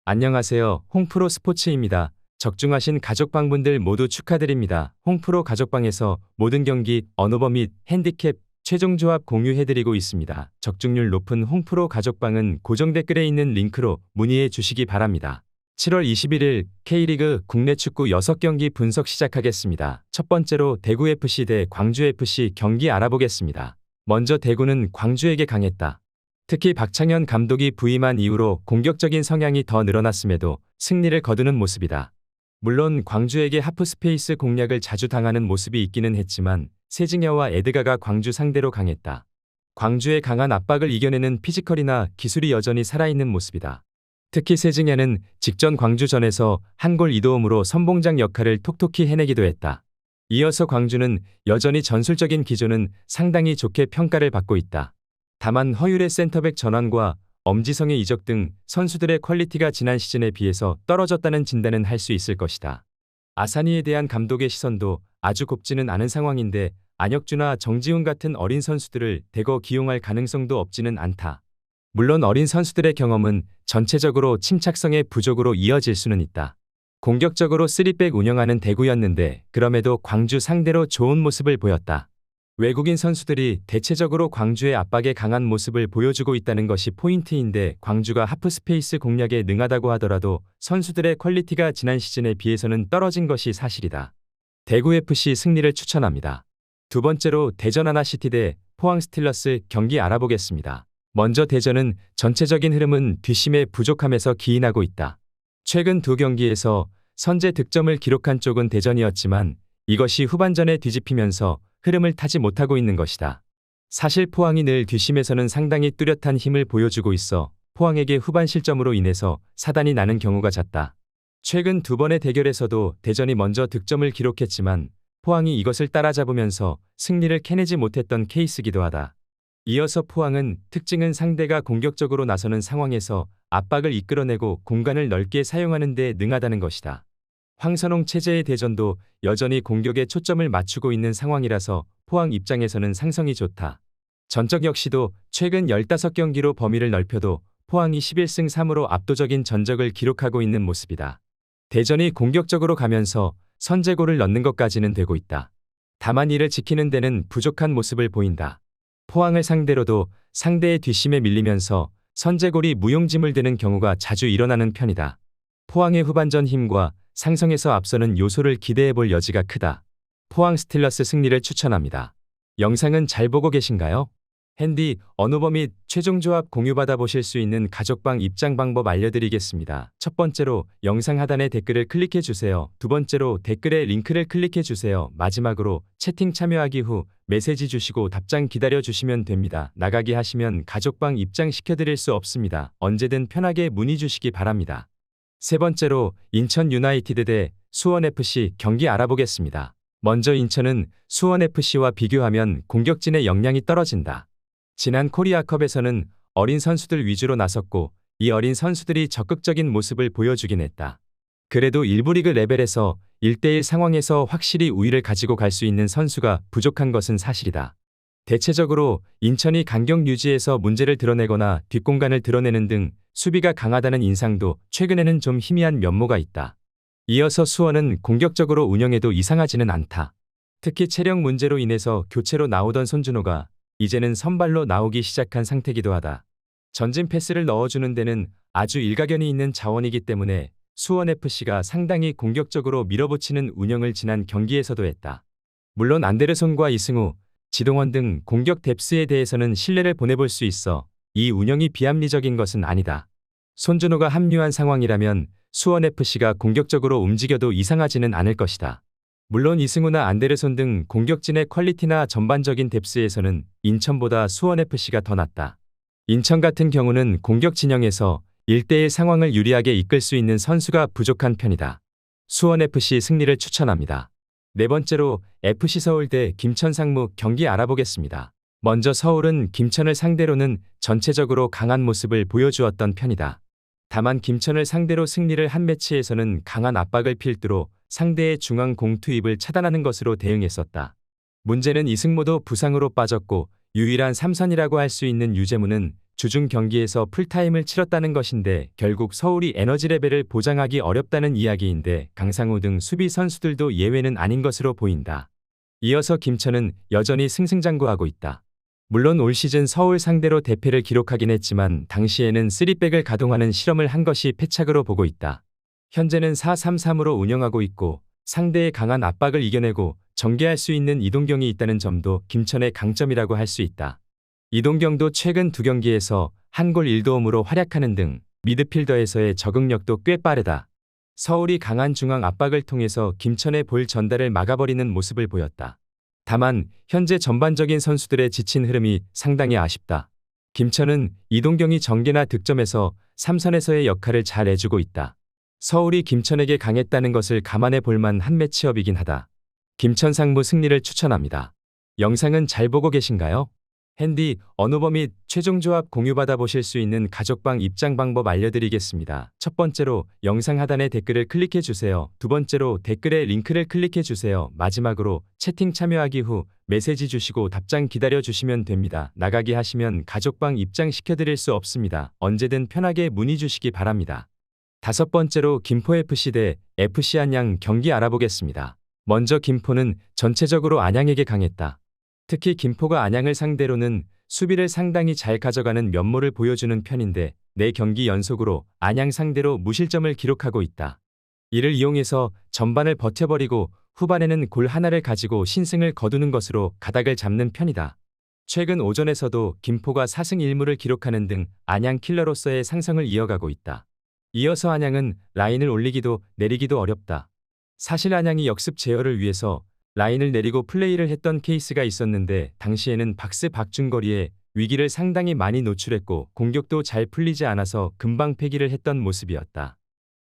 안녕하세요. 홍프로 스포츠입니다. 적중하신 가족방분들 모두 축하드립니다. 홍프로 가족방에서 모든 경기, 언오버 및 핸디캡, 최종 조합 공유해드리고 있습니다. 적중률 높은 홍프로 가족방은 고정 댓글에 있는 링크로 문의해 주시기 바랍니다. 7월 21일 K리그 국내 축구 6경기 분석 시작하겠습니다. 첫 번째로 대구FC 대 광주FC 경기 알아보겠습니다. 먼저 대구는 광주에게 강했다. 특히 박창현 감독이 부임한 이후로 공격적인 성향이 더 늘어났음에도 승리를 거두는 모습이다. 물론 광주에게 하프스페이스 공략을 자주 당하는 모습이 있기는 했지만 세징야와 에드가가 광주 상대로 강했다. 광주의 강한 압박을 이겨내는 피지컬이나 기술이 여전히 살아있는 모습이다. 특히 세징야는 직전 광주전에서 한 골 2도움으로 선봉장 역할을 톡톡히 해내기도 했다. 이어서 광주는 여전히 전술적인 기조는 상당히 좋게 평가를 받고 있다. 다만 허율의 센터백 전환과 엄지성의 이적 등 선수들의 퀄리티가 지난 시즌에 비해서 떨어졌다는 진단은 할 수 있을 것이다. 아사니에 대한 감독의 시선도 아주 곱지는 않은 상황인데 안혁주나 정지훈 같은 어린 선수들을 대거 기용할 가능성도 없지는 않다. 물론 어린 선수들의 경험은 전체적으로 침착성의 부족으로 이어질 수는 있다. 공격적으로 3백 운영하는 대구였는데 그럼에도 광주 상대로 좋은 모습을 보였다. 외국인 선수들이 대체적으로 광주의 압박에 강한 모습을 보여주고 있다는 것이 포인트인데 광주가 하프스페이스 공략에 능하다고 하더라도 선수들의 퀄리티가 지난 시즌에 비해서는 떨어진 것이 사실이다. 대구FC 승리를 추천합니다. 두 번째로 대전 하나시티 대 포항 스틸러스 경기 알아보겠습니다. 먼저 대전은 전체적인 흐름은 뒷심의 부족함에서 기인하고 있다. 최근 두 경기에서 선제 득점을 기록한 쪽은 대전이었지만 이것이 후반전에 뒤집히면서 흐름을 타지 못하고 있는 것이다. 사실 포항이 늘 뒷심에서는 상당히 뚜렷한 힘을 보여주고 있어 포항에게 후반 실점으로 인해서 사단이 나는 경우가 잦다. 최근 두 번의 대결에서도 대전이 먼저 득점을 기록했지만 포항이 이것을 따라잡으면서 승리를 캐내지 못했던 케이스기도 하다. 이어서 포항은 특징은 상대가 공격적으로 나서는 상황에서 압박을 이끌어내고 공간을 넓게 사용하는 데 능하다는 것이다. 황선홍 체제의 대전도 여전히 공격에 초점을 맞추고 있는 상황이라서 포항 입장에서는 상성이 좋다. 전적 역시도 최근 15경기로 범위를 넓혀도 포항이 11승 3무로 압도적인 전적을 기록하고 있는 모습이다. 대전이 공격적으로 가면서 선제골을 넣는 것까지는 되고 있다. 다만 이를 지키는 데는 부족한 모습을 보인다. 포항을 상대로도 상대의 뒷심에 밀리면서 선제골이 무용지물 되는 경우가 자주 일어나는 편이다. 포항의 후반전 힘과 상성에서 앞서는 요소를 기대해볼 여지가 크다. 포항 스틸러스 승리를 추천합니다. 영상은 잘 보고 계신가요? 핸디, 언오버 및 최종 조합 공유받아 보실 수 있는 가족방 입장 방법 알려드리겠습니다. 첫 번째로 영상 하단에 댓글을 클릭해 주세요. 두 번째로 댓글에 링크를 클릭해 주세요. 마지막으로 채팅 참여하기 후 메시지 주시고 답장 기다려 주시면 됩니다. 나가기 하시면 가족방 입장 시켜드릴 수 없습니다. 언제든 편하게 문의 주시기 바랍니다. 세 번째로 인천 유나이티드 대 수원FC 경기 알아보겠습니다. 먼저 인천은 수원FC와 비교하면 공격진의 역량이 떨어진다. 지난 코리아컵에서는 어린 선수들 위주로 나섰고 이 어린 선수들이 적극적인 모습을 보여주긴 했다. 그래도 일부 리그 레벨에서 1대1 상황에서 확실히 우위를 가지고 갈 수 있는 선수가 부족한 것은 사실이다. 대체적으로 인천이 간격 유지에서 문제를 드러내거나 뒷공간을 드러내는 등 수비가 강하다는 인상도 최근에는 좀 희미한 면모가 있다. 이어서 수원은 공격적으로 운영해도 이상하지는 않다. 특히 체력 문제로 인해서 교체로 나오던 손준호가 이제는 선발로 나오기 시작한 상태기도 하다. 전진 패스를 넣어주는 데는 아주 일가견이 있는 자원이기 때문에 수원FC가 상당히 공격적으로 밀어붙이는 운영을 지난 경기에서도 했다. 물론 안데르손과 이승우, 지동원 등 공격 뎁스에 대해서는 신뢰를 보내볼 수 있어 이 운영이 비합리적인 것은 아니다. 손준호가 합류한 상황이라면 수원FC가 공격적으로 움직여도 이상하지는 않을 것이다. 물론 이승우나 안데르손 등 공격진의 퀄리티나 전반적인 뎁스에서는 인천보다 수원FC가 더 낫다. 인천 같은 경우는 공격 진영에서 1대1 상황을 유리하게 이끌 수 있는 선수가 부족한 편이다. 수원FC 승리를 추천합니다. 네 번째로 FC서울 대 김천 상무 경기 알아보겠습니다. 먼저 서울은 김천을 상대로는 전체적으로 강한 모습을 보여주었던 편이다. 다만 김천을 상대로 승리를 한 매치에서는 강한 압박을 필두로 상대의 중앙 공투입을 차단하는 것으로 대응했었다. 문제는 이승모도 부상으로 빠졌고 유일한 삼선이라고 할 수 있는 유재무는 주중 경기에서 풀타임을 치렀다는 것인데 결국 서울이 에너지 레벨을 보장하기 어렵다는 이야기인데 강상우 등 수비 선수들도 예외는 아닌 것으로 보인다. 이어서 김천은 여전히 승승장구하고 있다. 물론 올 시즌 서울 상대로 대패를 기록하긴 했지만 당시에는 3백을 가동하는 실험을 한 것이 패착으로 보고 있다. 현재는 4-3-3으로 운영하고 있고 상대의 강한 압박을 이겨내고 전개할 수 있는 이동경이 있다는 점도 김천의 강점이라고 할 수 있다. 이동경도 최근 2경기에서 한 골 1도움으로 활약하는 등 미드필더에서의 적응력도 꽤 빠르다. 서울이 강한 중앙 압박을 통해서 김천의 볼 전달을 막아버리는 모습을 보였다. 다만 현재 전반적인 선수들의 지친 흐름이 상당히 아쉽다. 김천은 이동경이 전개나 득점에서 삼선에서의 역할을 잘 해주고 있다. 서울이 김천에게 강했다는 것을 감안해 볼만 한 매치업이긴 하다. 김천 상무 승리를 추천합니다. 영상은 잘 보고 계신가요? 핸디, 언어버 및 최종 조합 공유받아 보실 수 있는 가족방 입장 방법 알려드리겠습니다. 첫 번째로 영상 하단에 댓글을 클릭해 주세요. 두 번째로 댓글에 링크를 클릭해 주세요. 마지막으로 채팅 참여하기 후 메시지 주시고 답장 기다려 주시면 됩니다. 나가기 하시면 가족방 입장 시켜드릴 수 없습니다. 언제든 편하게 문의 주시기 바랍니다. 다섯 번째로 김포FC 대 FC 안양 경기 알아보겠습니다. 먼저 김포는 전체적으로 안양에게 강했다. 특히 김포가 안양을 상대로는 수비를 상당히 잘 가져가는 면모를 보여주는 편인데 4경기 연속으로 안양 상대로 무실점을 기록하고 있다. 이를 이용해서 전반을 버텨버리고 후반에는 골 하나를 가지고 신승을 거두는 것으로 가닥을 잡는 편이다. 최근 오전에서도 김포가 4승 1무를 기록하는 등 안양 킬러로서의 상승을 이어가고 있다. 이어서 안양은 라인을 올리기도 내리기도 어렵다. 사실 안양이 역습 제어를 위해서 라인을 내리고 플레이를 했던 케이스가 있었는데 당시에는 박스 박중거리에 위기를 상당히 많이 노출했고 공격도 잘 풀리지 않아서 금방 패기를 했던 모습이었다.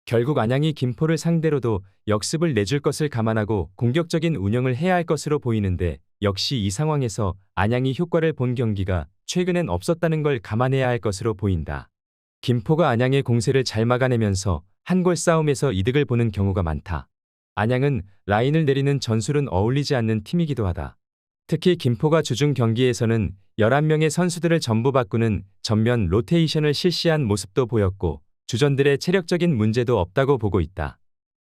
결국 안양이 김포를 상대로도 역습을 내줄 것을 감안하고 공격적인 운영을 해야 할 것으로 보이는데 역시 이 상황에서 안양이 효과를 본 경기가 최근엔 없었다는 걸 감안해야 할 것으로 보인다. 김포가 안양의 공세를 잘 막아내면서 한 골 싸움에서 이득을 보는 경우가 많다. 안양은 라인을 내리는 전술은 어울리지 않는 팀이기도 하다. 특히 김포가 주중 경기에서는 11명의 선수들을 전부 바꾸는 전면 로테이션을 실시한 모습도 보였고 주전들의 체력적인 문제도 없다고 보고 있다.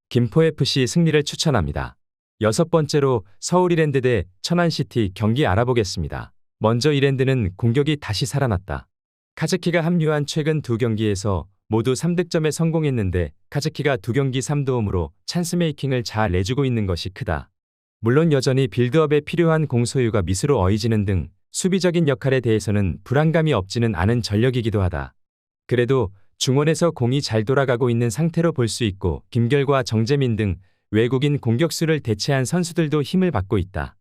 김포FC 승리를 추천합니다. 여섯 번째로 서울 이랜드 대 천안시티 경기 알아보겠습니다. 먼저 이랜드는 공격이 다시 살아났다. 카즈키가 합류한 최근 2경기에서 모두 3득점에 성공했는데 카즈키가 2경기 3도움으로 찬스메이킹을 잘 내주고 있는 것이 크다. 물론 여전히 빌드업에 필요한 공소유가 미스로 어이지는 등 수비적인 역할에 대해서는 불안감이 없지는 않은 전력이기도 하다. 그래도 중원에서 공이 잘 돌아가고 있는 상태로 볼 수 있고 김결과 정재민 등 외국인 공격수를 대체한 선수들도 힘을 받고 있다.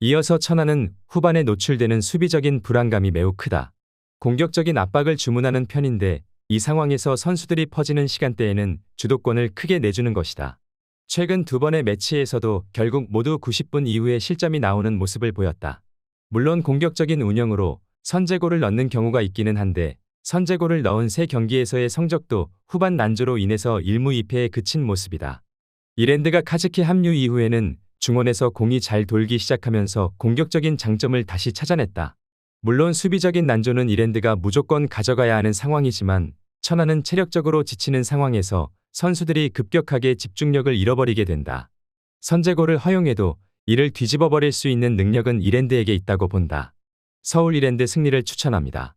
이어서 천안은 후반에 노출되는 수비적인 불안감이 매우 크다. 공격적인 압박을 주문하는 편인데 이 상황에서 선수들이 퍼지는 시간대에는 주도권을 크게 내주는 것이다. 최근 2번의 매치에서도 결국 모두 90분 이후에 실점이 나오는 모습을 보였다. 물론 공격적인 운영으로 선제골을 넣는 경우가 있기는 한데 선제골을 넣은 3경기에서의 성적도 후반 난조로 인해서 1무 2패에 그친 모습이다. 이랜드가 카즈키 합류 이후에는 중원에서 공이 잘 돌기 시작하면서 공격적인 장점을 다시 찾아냈다. 물론 수비적인 난조는 이랜드가 무조건 가져가야 하는 상황이지만 천안은 체력적으로 지치는 상황에서 선수들이 급격하게 집중력을 잃어버리게 된다. 선제골을 허용해도 이를 뒤집어버릴 수 있는 능력은 이랜드에게 있다고 본다. 서울 이랜드 승리를 추천합니다.